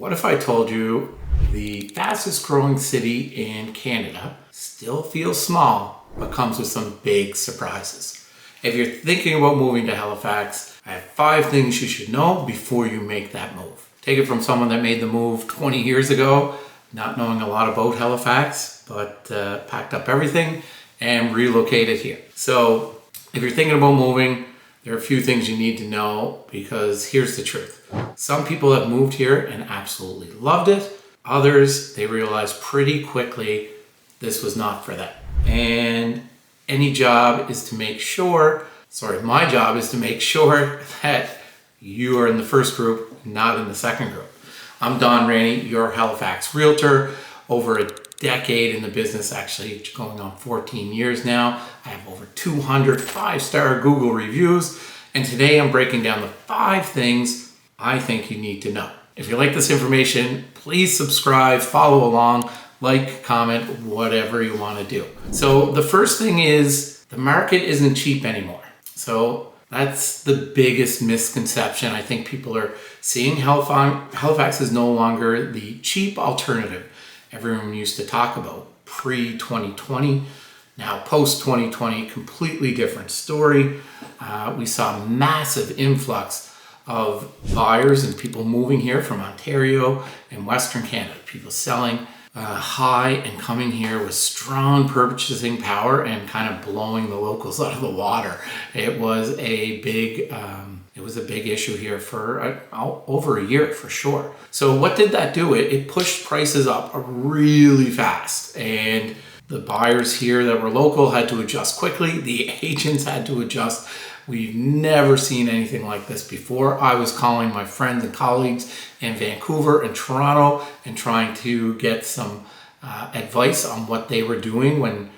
What if I told you the fastest growing city in Canada still feels small, but comes with some big surprises? If you're thinking about moving to Halifax, I have 5 things you should know before you make that move. Take it from someone that made the move 20 years ago, not knowing a lot about Halifax, but packed up everything and relocated here. So if you're thinking about moving, there are a few things you need to know, because here's the truth. Some people have moved here and absolutely loved it. Others, they realized pretty quickly this was not for them. And my job is to make sure that you are in the first group, not in the second group. I'm Ranni, your Halifax realtor. Over a decade in the business, actually going on 14 years now. I have over 200 5-star Google reviews. And today I'm breaking down the 5 things I think you need to know. If you like this information, please subscribe, follow along, like, comment, whatever you want to do. So the first thing is the market isn't cheap anymore. So that's the biggest misconception I think people are seeing. Halifax is no longer the cheap alternative everyone used to talk about pre-2020. Now post-2020, completely different story. We saw massive influx of buyers and people moving here from Ontario and Western Canada. People selling high and coming here with strong purchasing power and kind of blowing the locals out of the water. It was a big issue here for over a year for sure. So what did that do? It pushed prices up really fast, and the buyers here that were local had to adjust quickly. The agents had to adjust. We've never seen anything like this before. I was calling my friends and colleagues in Vancouver and Toronto and trying to get some advice on what they were doing when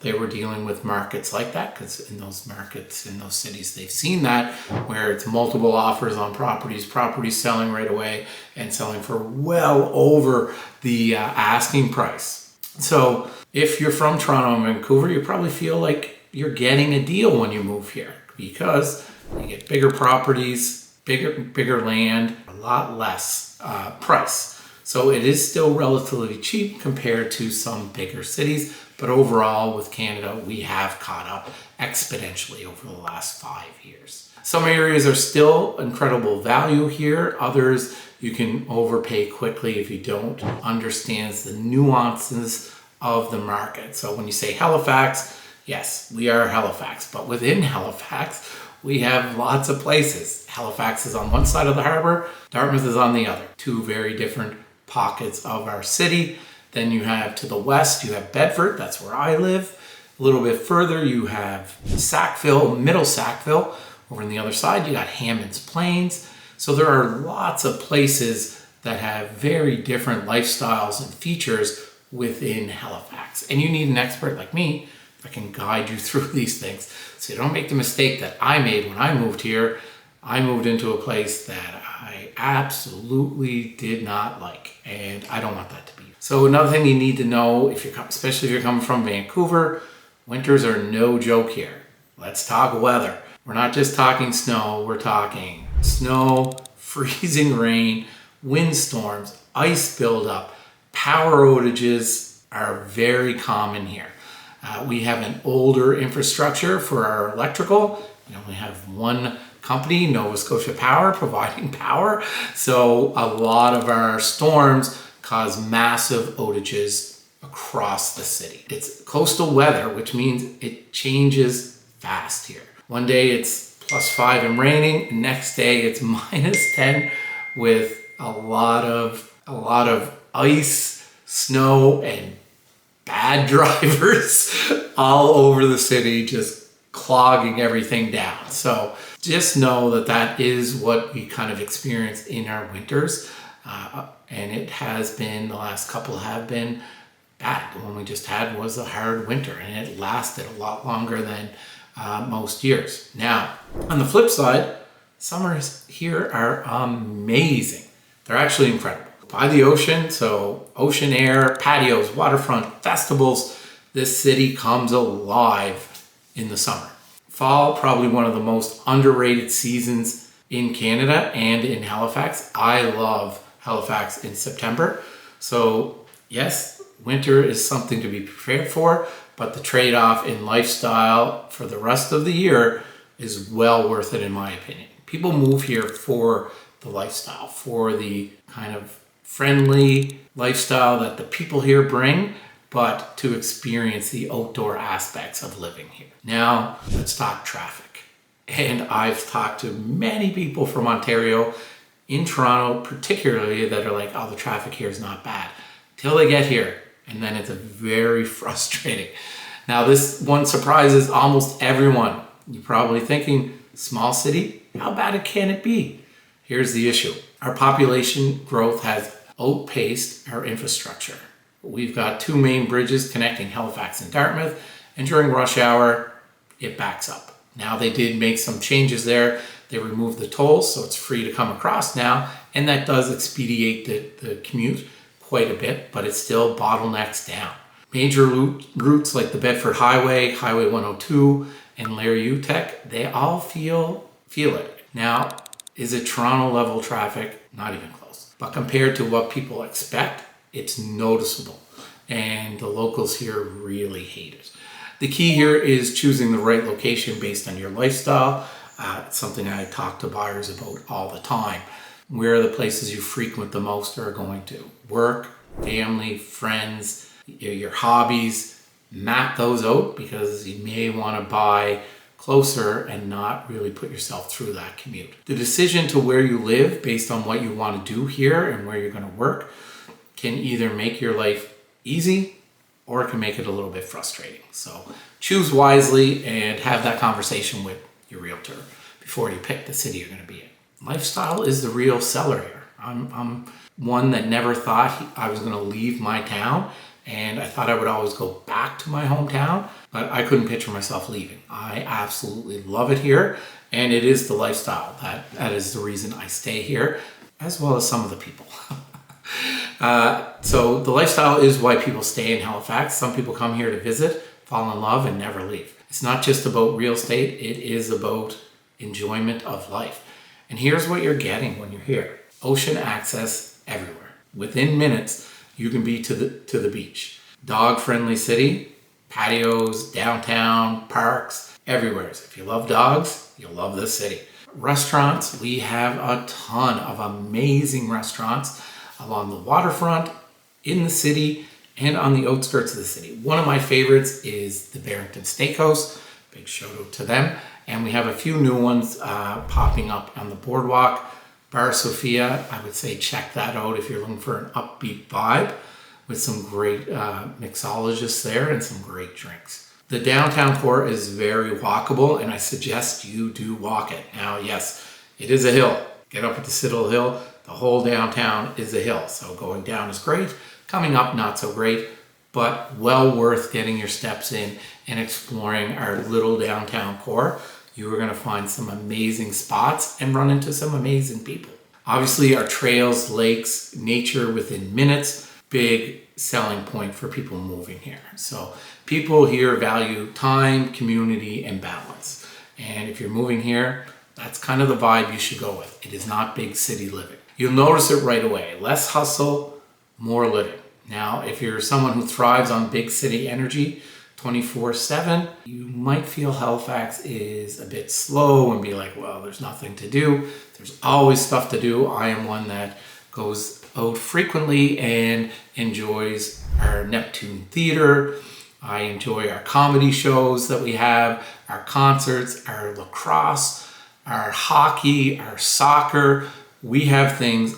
they were dealing with markets like that, because in those markets, in those cities, they've seen that where it's multiple offers on properties selling right away and selling for well over the asking price. So if you're from Toronto and Vancouver, you probably feel like you're getting a deal when you move here, because you get bigger properties, bigger land, a lot less price. So it is still relatively cheap compared to some bigger cities, but overall with Canada, we have caught up exponentially over the last 5 years. Some areas are still incredible value here. Others you can overpay quickly if you don't understand the nuances of the market. So when you say Halifax, yes, we are Halifax, but within Halifax, we have lots of places. Halifax is on one side of the harbor, Dartmouth is on the other. 2 very different pockets of our city. Then you have to the west, you have Bedford, that's where I live. A little bit further, you have Sackville, Middle Sackville. Over on the other side, you got Hammond's Plains. So there are lots of places that have very different lifestyles and features within Halifax. And you need an expert like me that can guide you through these things, so you don't make the mistake that I made when I moved here. I moved into a place that I absolutely did not like, and I don't want that to be. So another thing you need to know, especially if you're coming from Vancouver, winters are no joke here. Let's talk weather. We're not just talking snow, we're talking snow, freezing rain, windstorms, ice buildup, power outages are very common here. We have an older infrastructure for our electrical. We only have one company, Nova Scotia Power, providing power. So a lot of our storms cause massive outages across the city. It's coastal weather, which means it changes fast here. One day it's +5 and raining, next day it's -10 with a lot of ice, snow, and bad drivers all over the city, just clogging everything down. So just know that is what we kind of experience in our winters. And it has been, the last couple have been bad. The one we just had was a hard winter, and it lasted a lot longer than most years. Now, on the flip side, summers here are amazing. They're actually incredible. By the ocean, so ocean air, patios, waterfront, festivals, this city comes alive in the summer. Fall, probably one of the most underrated seasons in Canada and in Halifax. I love Halifax in September. So yes, winter is something to be prepared for, but the trade-off in lifestyle for the rest of the year is well worth it in my opinion. People move here for the lifestyle, for the kind of friendly lifestyle that the people here bring, but to experience the outdoor aspects of living here. Now, let's talk traffic. And I've talked to many people from Ontario, in Toronto particularly, that are like, oh, the traffic here is not bad, till they get here. And then it's very frustrating. Now, this one surprises almost everyone. You're probably thinking, small city, how bad can it be? Here's the issue. Our population growth has outpaced our infrastructure. We've got 2 main bridges connecting Halifax and Dartmouth, and during rush hour, it backs up. Now, they did make some changes there. They removed the tolls, so it's free to come across now, and that does expedite the commute quite a bit, but it still bottlenecks down. Major routes like the Bedford Highway, Highway 102, and Larry Utech, they all feel it. Now, is it Toronto level traffic? Not even close. But compared to what people expect, it's noticeable. And the locals here really hate it. The key here is choosing the right location based on your lifestyle. It's something I talk to buyers about all the time. Where are the places you frequent the most are going to? Work, family, friends, your hobbies. Map those out because you may want to buy closer and not really put yourself through that commute. The decision to where you live based on what you want to do here and where you're going to work can either make your life easy or it can make it a little bit frustrating. So choose wisely and have that conversation with your realtor before you pick the city you're going to be in. Lifestyle is the real seller here. I'm one that never thought I was going to leave my town, and I thought I would always go back to my hometown, but I couldn't picture myself leaving. I absolutely love it here, and it is the lifestyle. That is the reason I stay here, as well as some of the people. So the lifestyle is why people stay in Halifax. Some people come here to visit, fall in love, and never leave. It's not just about real estate, it is about enjoyment of life. And here's what you're getting when you're here. Ocean access everywhere. Within minutes, you can be to the beach. Dog-friendly city, patios, downtown, parks, everywhere. So if you love dogs, you'll love this city. Restaurants, we have a ton of amazing restaurants along the waterfront, in the city, and on the outskirts of the city. One of my favorites is the Barrington Steakhouse. Big shout out to them. And we have a few new ones popping up on the boardwalk. Bar Sophia, I would say check that out if you're looking for an upbeat vibe with some great mixologists there and some great drinks. The downtown core is very walkable, and I suggest you do walk it. Now, yes, it is a hill. Get up at the Citadel Hill. The whole downtown is a hill, so going down is great. Coming up, not so great, but well worth getting your steps in and exploring our little downtown core. You are going to find some amazing spots and run into some amazing people. Obviously, our trails, lakes, nature within minutes, big selling point for people moving here. So people here value time, community, and balance. And if you're moving here, that's kind of the vibe you should go with. It is not big city living. You'll notice it right away. Less hustle, more living. Now, if you're someone who thrives on big city energy 24/7, you might feel Halifax is a bit slow and be like, well, there's nothing to do. There's always stuff to do. I am one that goes out frequently and enjoys our Neptune Theater. I enjoy our comedy shows that we have, our concerts, our lacrosse, our hockey, our soccer. We have things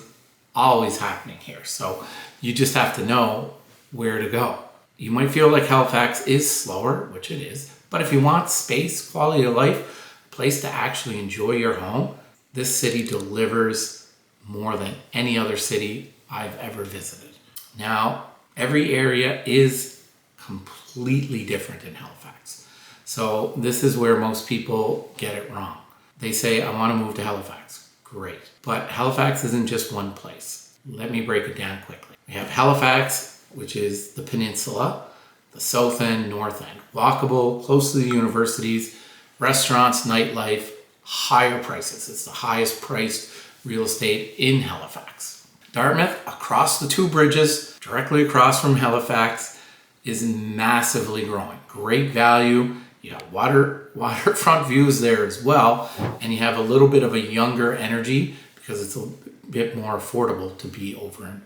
always happening here. So you just have to know where to go. You might feel like Halifax is slower, which it is, but if you want space, quality of life, a place to actually enjoy your home, this city delivers more than any other city I've ever visited. Now, every area is completely different in Halifax. So this is where most people get it wrong. They say, I want to move to Halifax. Great. But Halifax isn't just one place. Let me break it down quickly. We have Halifax, which is the peninsula, the south end, north end. Walkable, close to the universities, restaurants, nightlife, higher prices. It's the highest priced real estate in Halifax. Dartmouth, across the two bridges, directly across from Halifax, is massively growing. Great value. You got waterfront views there as well, and you have a little bit of a younger energy because it's a bit more affordable to be over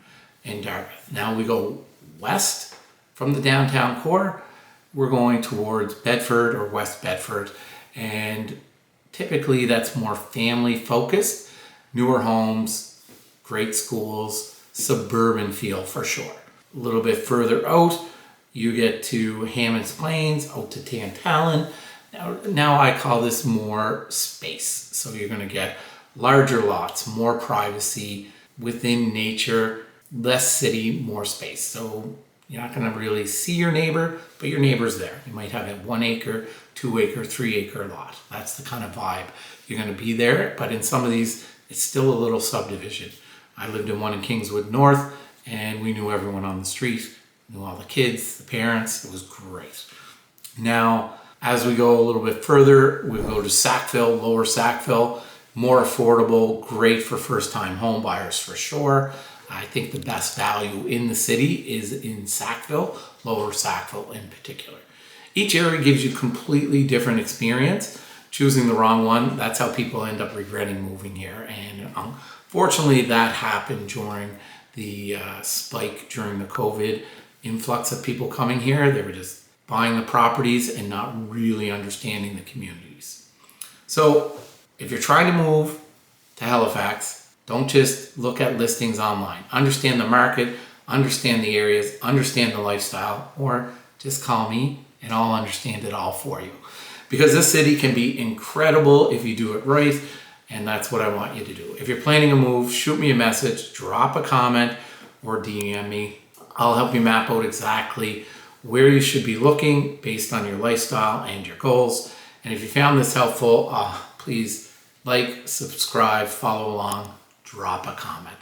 in Dartmouth. Now we go west from the downtown core. We're going towards Bedford or West Bedford, and typically that's more family focused, newer homes, great schools, suburban feel for sure. A little bit further out, you get to Hammond's Plains, out to Tantallon. Now I call this more space. So you're going to get larger lots, more privacy within nature, less city, more space. So you're not going to really see your neighbor, but your neighbor's there. You might have a 1 acre, 2 acre, 3 acre lot. That's the kind of vibe. You're going to be there, but in some of these, it's still a little subdivision. I lived in one in Kingswood North, and we knew everyone on the street, knew all the kids, the parents. It was great. Now, as we go a little bit further, we go to Sackville, Lower Sackville, more affordable, great for first-time home buyers for sure. I think the best value in the city is in Sackville, Lower Sackville in particular. Each area gives you completely different experience. Choosing the wrong one, that's how people end up regretting moving here. And unfortunately, that happened during the spike during the COVID influx of people coming here. They were just buying the properties and not really understanding the communities. So if you're trying to move to Halifax, don't just look at listings online. Understand the market, understand the areas, understand the lifestyle, or just call me and I'll understand it all for you. Because this city can be incredible if you do it right, and that's what I want you to do. If you're planning a move, shoot me a message, drop a comment, or DM me. I'll help you map out exactly where you should be looking based on your lifestyle and your goals. And if you found this helpful, please like, subscribe, follow along, drop a comment.